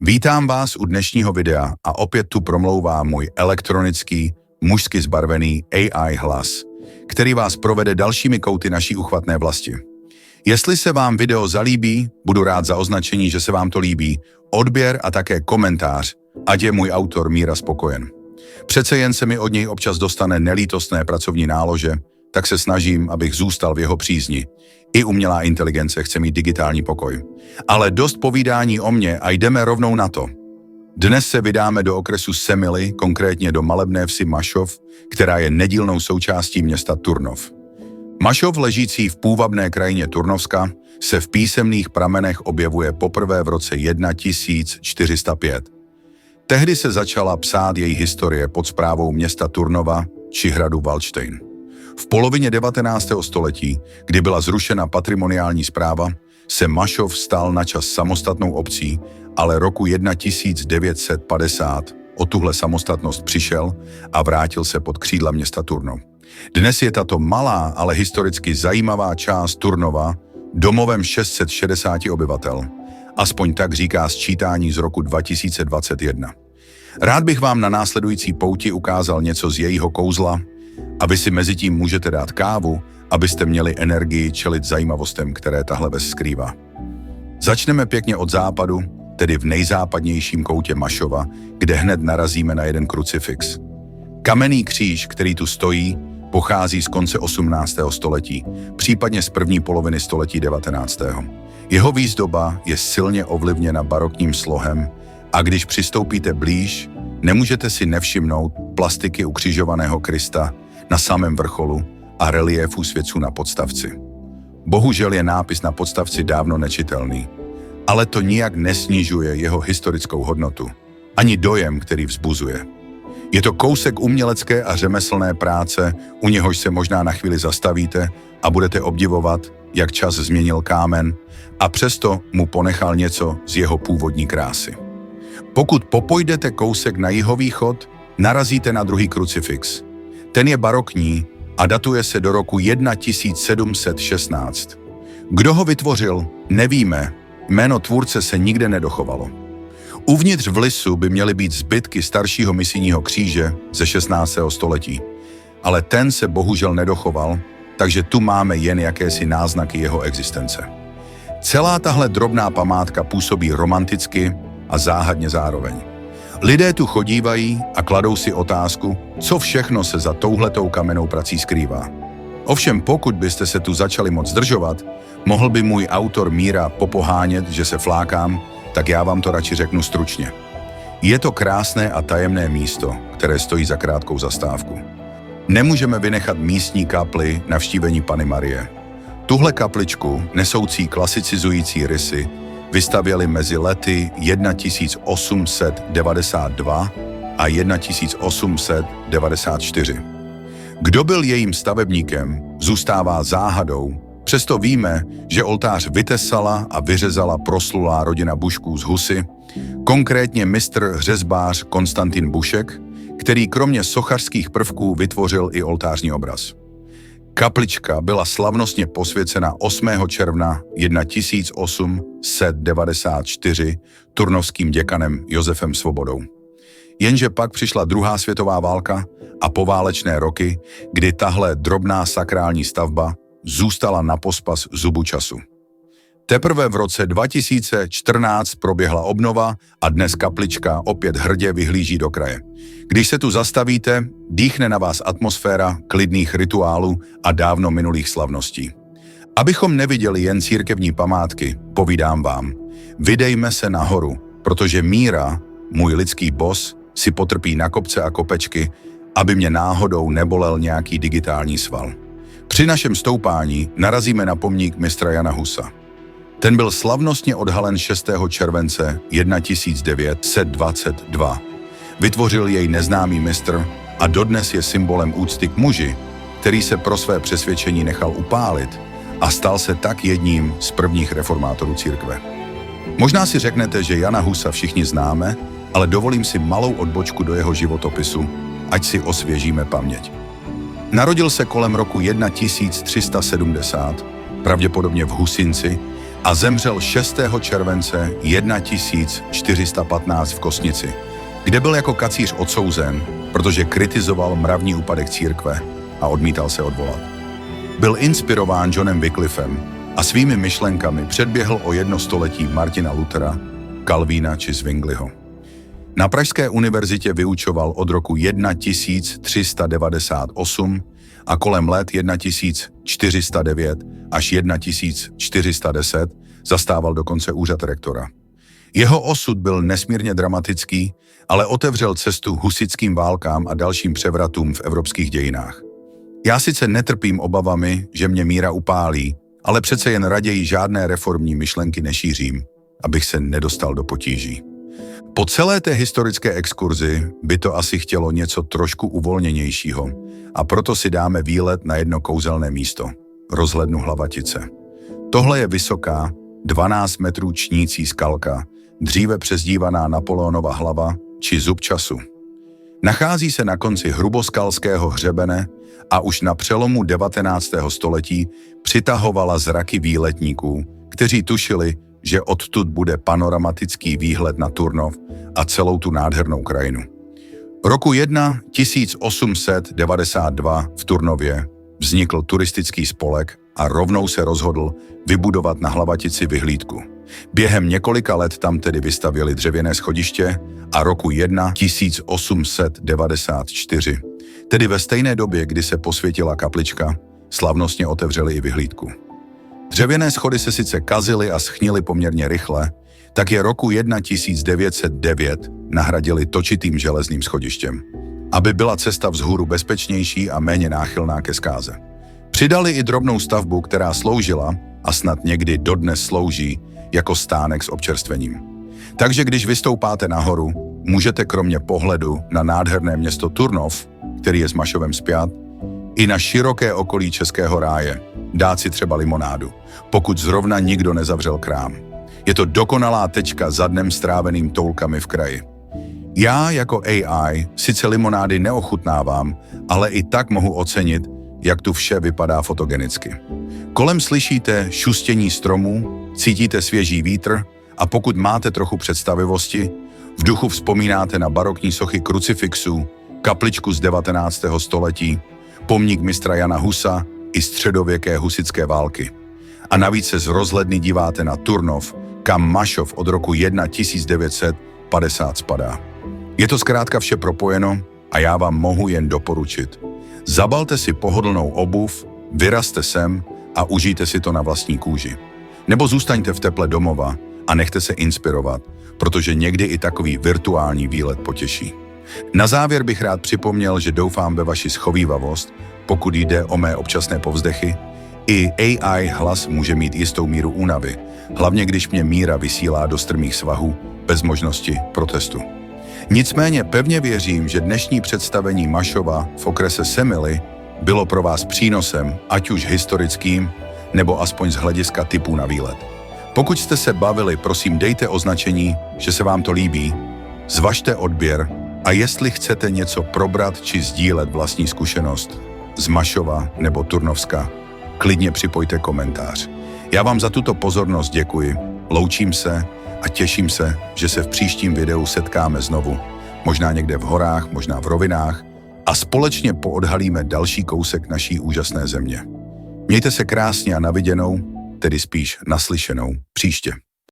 Vítám vás u dnešního videa a opět tu promlouvá můj elektronický, mužsky zbarvený AI hlas, který vás provede dalšími kouty naší uchvatné vlasti. Jestli se vám video zalíbí, budu rád za označení, že se vám to líbí, odběr a také komentář, ať je můj autor Míra spokojen. Přece jen se mi od něj občas dostane nelítostné pracovní nálože, tak se snažím, abych zůstal v jeho přízni. I umělá inteligence chce mít digitální pokoj. Ale dost povídání o mně a jdeme rovnou na to. Dnes se vydáme do okresu Semily, konkrétně do malebné vsi Mašov, která je nedílnou součástí města Turnov. Mašov, ležící v půvabné krajině Turnovska, se v písemných pramenech objevuje poprvé v roce 1405. Tehdy se začala psát její historie pod správou města Turnova či hradu Valdštejn. V polovině 19. století, kdy byla zrušena patrimoniální správa, se Mašov stal načas samostatnou obcí, ale roku 1950 o tuhle samostatnost přišel a vrátil se pod křídla města Turnov. Dnes je tato malá, ale historicky zajímavá část Turnova domovem 660 obyvatel. Aspoň tak říká sčítání z roku 2021. Rád bych vám na následující pouti ukázal něco z jejího kouzla, a vy si mezitím můžete dát kávu, abyste měli energii čelit zajímavostem, které tahle ves skrývá. Začneme pěkně od západu, tedy v nejzápadnějším koutě Mašova, kde hned narazíme na jeden krucifix. Kamenný kříž, který tu stojí, pochází z konce 18. století, případně z první poloviny století 19. Jeho výzdoba je silně ovlivněna barokním slohem a když přistoupíte blíž, nemůžete si nevšimnout plastiky ukřižovaného Krista na samém vrcholu a reliéfu svědců na podstavci. Bohužel je nápis na podstavci dávno nečitelný, ale to nijak nesnižuje jeho historickou hodnotu, ani dojem, který vzbuzuje. Je to kousek umělecké a řemeslné práce, u něhož se možná na chvíli zastavíte a budete obdivovat, jak čas změnil kámen a přesto mu ponechal něco z jeho původní krásy. Pokud popojdete kousek na jihovýchod, narazíte na druhý krucifix. Ten je barokní a datuje se do roku 1716. Kdo ho vytvořil, nevíme, jméno tvůrce se nikde nedochovalo. Uvnitř v lisu by měly být zbytky staršího misijního kříže ze 16. století, ale ten se bohužel nedochoval, takže tu máme jen jakési náznaky jeho existence. Celá tahle drobná památka působí romanticky a záhadně zároveň. Lidé tu chodívají a kladou si otázku, co všechno se za touhletou kamennou prací skrývá. Ovšem pokud byste se tu začali moc zdržovat, mohl by můj autor Míra popohánět, že se flákám, tak já vám to radši řeknu stručně. Je to krásné a tajemné místo, které stojí za krátkou zastávku. Nemůžeme vynechat místní kapli Navštívení Panny Marie. Tuhle kapličku, nesoucí klasicizující rysy, vystavěli mezi lety 1892 a 1894. Kdo byl jejím stavebníkem, zůstává záhadou, přesto víme, že oltář vytesala a vyřezala proslulá rodina Bušků z Husy, konkrétně mistr řezbář Konstantin Bušek, který kromě sochařských prvků vytvořil i oltářní obraz. Kaplička byla slavnostně posvěcena 8. června 1894 turnovským děkanem Josefem Svobodou. Jenže pak přišla druhá světová válka a poválečné roky, kdy tahle drobná sakrální stavba zůstala na pospas zubu času. Teprve v roce 2014 proběhla obnova a dnes kaplička opět hrdě vyhlíží do kraje. Když se tu zastavíte, dýchne na vás atmosféra klidných rituálů a dávno minulých slavností. Abychom neviděli jen církevní památky, povídám vám, vydejme se nahoru, protože Míra, můj lidský boss, si potrpí na kopce a kopečky, aby mě náhodou nebolel nějaký digitální sval. Při našem stoupání narazíme na pomník mistra Jana Husa. Ten byl slavnostně odhalen 6. července 1922. Vytvořil jej neznámý mistr a dodnes je symbolem úcty k muži, který se pro své přesvědčení nechal upálit a stal se tak jedním z prvních reformátorů církve. Možná si řeknete, že Jana Husa všichni známe, ale dovolím si malou odbočku do jeho životopisu, ať si osvěžíme paměť. Narodil se kolem roku 1370, pravděpodobně v Husinci, a zemřel 6. července 1415 v Kosnici, kde byl jako kacíř odsouzen, protože kritizoval mravní úpadek církve a odmítal se odvolat. Byl inspirován Johnem Wycliffem a svými myšlenkami předběhl o 1 století Martina Luthera, Calvína či Zwingliho. Na Pražské univerzitě vyučoval od roku 1398 a kolem let 1409 až 1410 zastával dokonce úřad rektora. Jeho osud byl nesmírně dramatický, ale otevřel cestu husitským válkám a dalším převratům v evropských dějinách. Já sice netrpím obavami, že mě míra upálí, ale přece jen raději žádné reformní myšlenky nešířím, abych se nedostal do potíží. Po celé té historické exkurzi by to asi chtělo něco trošku uvolněnějšího a proto si dáme výlet na jedno kouzelné místo, rozhlednu Hlavatice. Tohle je vysoká, 12 metrů čnící skalka, dříve přezdívaná Napoleonova hlava či zub času. Nachází se na konci hruboskalského hřebene a už na přelomu 19. století přitahovala zraky výletníků, kteří tušili, že odtud bude panoramatický výhled na Turnov a celou tu nádhernou krajinu. Roku 1892 v Turnově vznikl turistický spolek a rovnou se rozhodl vybudovat na Hlavatici vyhlídku. Během několika let tam tedy vystavěli dřevěné schodiště a roku 1894, tedy ve stejné době, kdy se posvětila kaplička, slavnostně otevřeli i vyhlídku. Dřevěné schody se sice kazily a schnily poměrně rychle, tak je roku 1909 nahradili točitým železným schodištěm, aby byla cesta vzhůru bezpečnější a méně náchylná ke zkáze. Přidali i drobnou stavbu, která sloužila a snad někdy dodnes slouží jako stánek s občerstvením. Takže když vystoupáte nahoru, můžete kromě pohledu na nádherné město Turnov, který je s Mašovem spjat, i na široké okolí Českého ráje dát si třeba limonádu, pokud zrovna nikdo nezavřel krám. Je to dokonalá tečka za dnem stráveným toulkami v kraji. Já jako AI sice limonády neochutnávám, ale i tak mohu ocenit, jak tu vše vypadá fotogenicky. Kolem slyšíte šustění stromů, cítíte svěží vítr a pokud máte trochu představivosti, v duchu vzpomínáte na barokní sochy krucifixů, kapličku z 19. století, pomník mistra Jana Husa i středověké husitské války. A navíc se z rozhledny díváte na Turnov, kam Mašov od roku 1950 spadá. Je to zkrátka vše propojeno a já vám mohu jen doporučit. Zabalte si pohodlnou obuv, vyrazte sem a užijte si to na vlastní kůži. Nebo zůstaňte v teple domova a nechte se inspirovat, protože někdy i takový virtuální výlet potěší. Na závěr bych rád připomněl, že doufám ve vaši schovívavost, pokud jde o mé občasné povzdechy. I AI hlas může mít jistou míru únavy, hlavně když mě míra vysílá do strmých svahů bez možnosti protestu. Nicméně pevně věřím, že dnešní představení Mašova v okrese Semily bylo pro vás přínosem, ať už historickým, nebo aspoň z hlediska typů na výlet. Pokud jste se bavili, prosím dejte označení, že se vám to líbí, zvažte odběr a jestli chcete něco probrat či sdílet vlastní zkušenost z Mašova nebo Turnovska, klidně připojte komentář. Já vám za tuto pozornost děkuji, loučím se a těším se, že se v příštím videu setkáme znovu, možná někde v horách, možná v rovinách a společně poodhalíme další kousek naší úžasné země. Mějte se krásně a na viděnou, tedy spíš naslyšenou, příště.